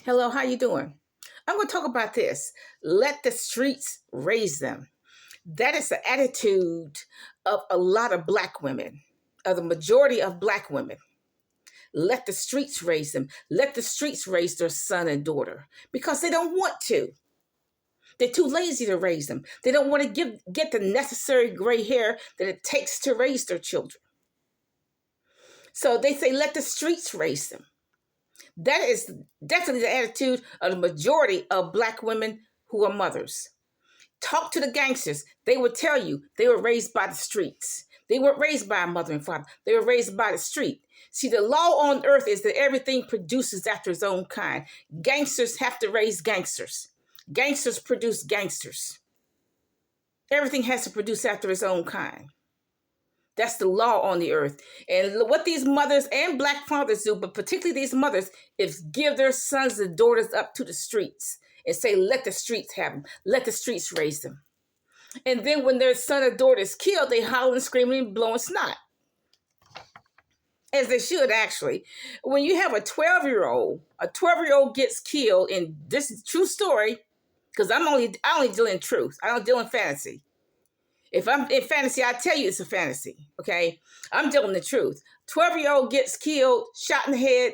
Hello, how you doing? I'm going to talk about this. Let the streets raise them. That is the attitude of a lot of black women, of the majority of black women. Let the streets raise them. Let the streets raise their son and daughter because they don't want to. They're too lazy to raise them. They don't want to get the necessary gray hair that it takes to raise their children. So they say, let the streets raise them. That is definitely the attitude of the majority of black women who are mothers. Talk to the gangsters. They will tell you they were raised by the streets. They weren't raised by a mother and father. They were raised by the street. See, the law on earth is that everything produces after its own kind. Gangsters have to raise gangsters. Gangsters produce gangsters. Everything has to produce after its own kind. That's the law on the earth. And what these mothers and black fathers do, but particularly these mothers, is give their sons and daughters up to the streets and say, let the streets have them. Let the streets raise them. And then when their son or daughter is killed, they holler and screaming and blowing snot. As they should, actually. When you have a 12-year-old gets killed, and this is a true story, because I only deal in truth. I don't deal in fantasy. If I'm in fantasy, I tell you it's a fantasy, okay? I'm dealing the truth. 12-year-old gets killed, shot in the head,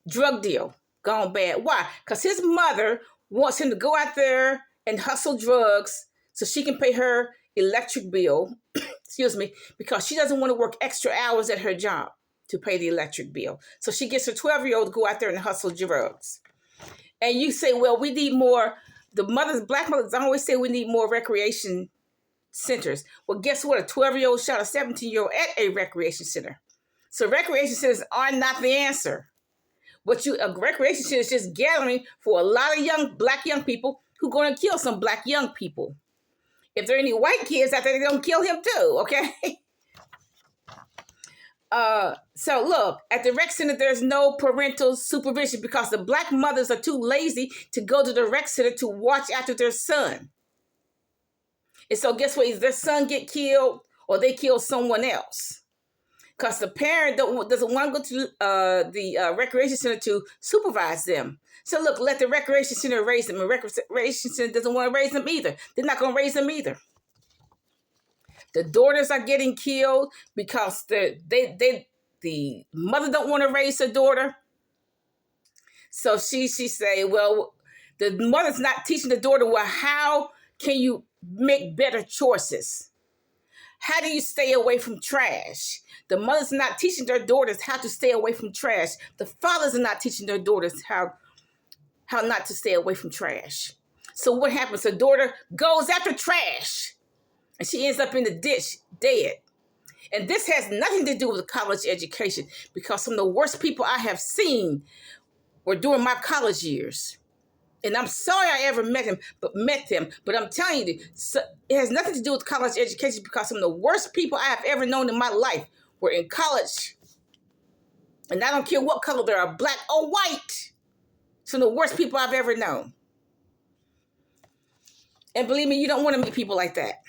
drug deal, gone bad. Why? Because his mother wants him to go out there and hustle drugs so she can pay her electric bill, excuse me, because she doesn't want to work extra hours at her job to pay the electric bill. So she gets her 12-year-old to go out there and hustle drugs. And you say, well, we need more. Black mothers always say we need more recreation centers. Well, guess what? A 12-year-old shot a 17-year-old at a recreation center. So recreation centers are not the answer. A recreation center is just gathering for a lot of black young people who are going to kill some black young people. If there are any white kids out there, they're going to kill him too, okay? So look, at the rec center, there's no parental supervision because the black mothers are too lazy to go to the rec center to watch after their son. And so guess what? Either their son get killed or they kill someone else. Because the parent doesn't want to go to the recreation center to supervise them. So look, let the recreation center raise them. The recreation center doesn't want to raise them either. They're not going to raise them either. The daughters are getting killed because the mother don't want to raise her daughter. So she say, well, the mother's not teaching the daughter, well, how can you make better choices? How do you stay away from trash? The mothers are not teaching their daughters how to stay away from trash. The fathers are not teaching their daughters how not to stay away from trash. So what happens? The daughter goes after trash and she ends up in the ditch dead. And this has nothing to do with college education because some of the worst people I have seen were during my college years. And I'm sorry I ever met them. But I'm telling you, it has nothing to do with college education because some of the worst people I have ever known in my life were in college. And I don't care what color they are, black or white. Some of the worst people I've ever known. And believe me, you don't want to meet people like that.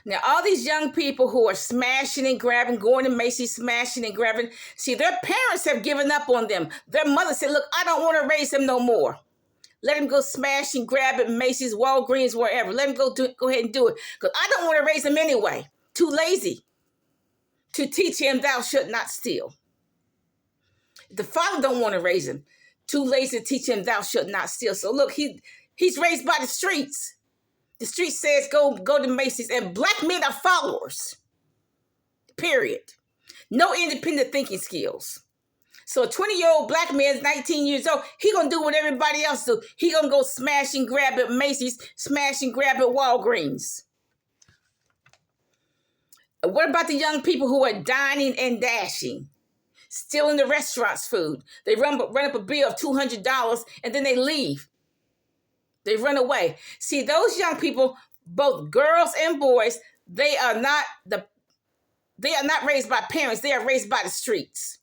Now, all these young people who are smashing and grabbing, going to Macy's, smashing and grabbing, see, their parents have given up on them. Their mother said, look, I don't want to raise them no more. Let him go smash and grab at Macy's, Walgreens, wherever. Let him go ahead and do it. Because I don't want to raise him anyway. Too lazy to teach him thou shalt not steal. The father don't want to raise him. Too lazy to teach him thou shalt not steal. So look, he's raised by the streets. The street says go to Macy's, and black men are followers. Period. No independent thinking skills. So a 20-year-old black man is 19 years old. He gonna do what everybody else do. He gonna go smash and grab at Macy's, smash and grab at Walgreens. What about the young people who are dining and dashing? Stealing the restaurant's food. They run up a bill of $200 and then they leave. They run away. See, those young people, both girls and boys, they are not raised by parents. They are raised by the streets.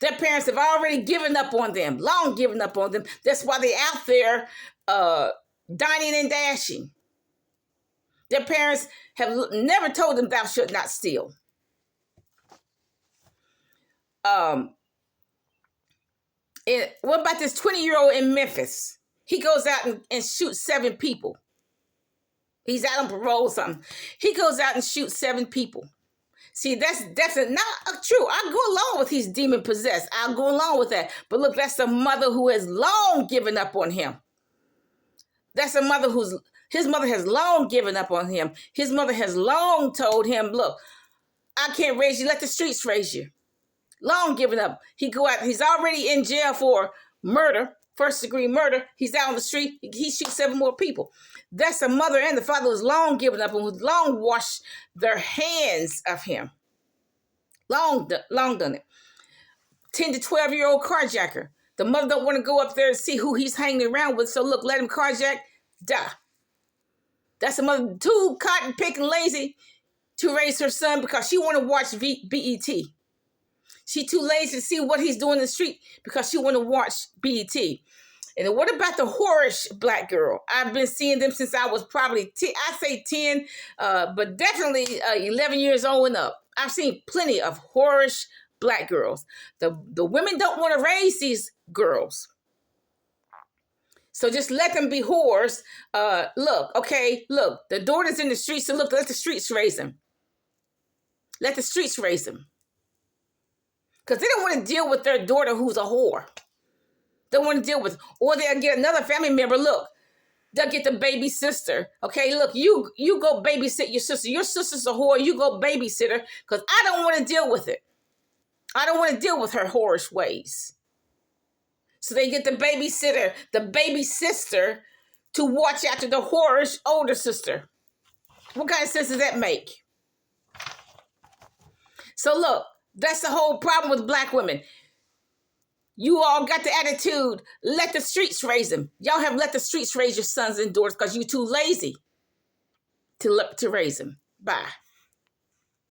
Their parents have already given up on them, long given up on them. That's why they're out there dining and dashing. Their parents have never told them thou shalt not steal. And what about this 20-year-old in Memphis? He goes out and shoots 7 people. He's out on parole or something. He goes out and shoots 7 people. See, that's definitely not true. I go along with he's demon possessed. I'll go along with that. But look, that's a mother who has long given up on him. That's a mother his mother has long given up on him. His mother has long told him, look, I can't raise you. Let the streets raise you. Long given up. He go out. He's already in jail for murder, first-degree murder. He's out on the street. He shoots 7 more people. That's a mother and the father who's long given up and who's long washed their hands of him. Long done it. 10 to 12-year-old carjacker. The mother don't want to go up there and see who he's hanging around with. So look, let him carjack. Die. That's a mother too cotton picking lazy to raise her son because she want to watch BET. She too lazy to see what he's doing in the street because she want to watch BET. And what about the whorish black girl? I've been seeing them since I was probably 10, but definitely 11 years old and up. I've seen plenty of whorish black girls. The women don't want to raise these girls. So just let them be whores. Look, the daughter's in the streets, so look, let the streets raise them. Let the streets raise them. Because they don't want to deal with their daughter who's a whore. They want to deal with, or they'll get another family member. Look, they'll get the baby sister. Okay, look, you go babysit your sister. Your sister's a whore. You go babysit her because I don't want to deal with it. I don't want to deal with her whorish ways. So they get the babysitter, the baby sister, to watch after the whorish older sister. What kind of sense does that make? So look, that's the whole problem with black women. You all got the attitude, let the streets raise them. Y'all have let the streets raise your sons and daughters because you're too lazy to raise them. Bye.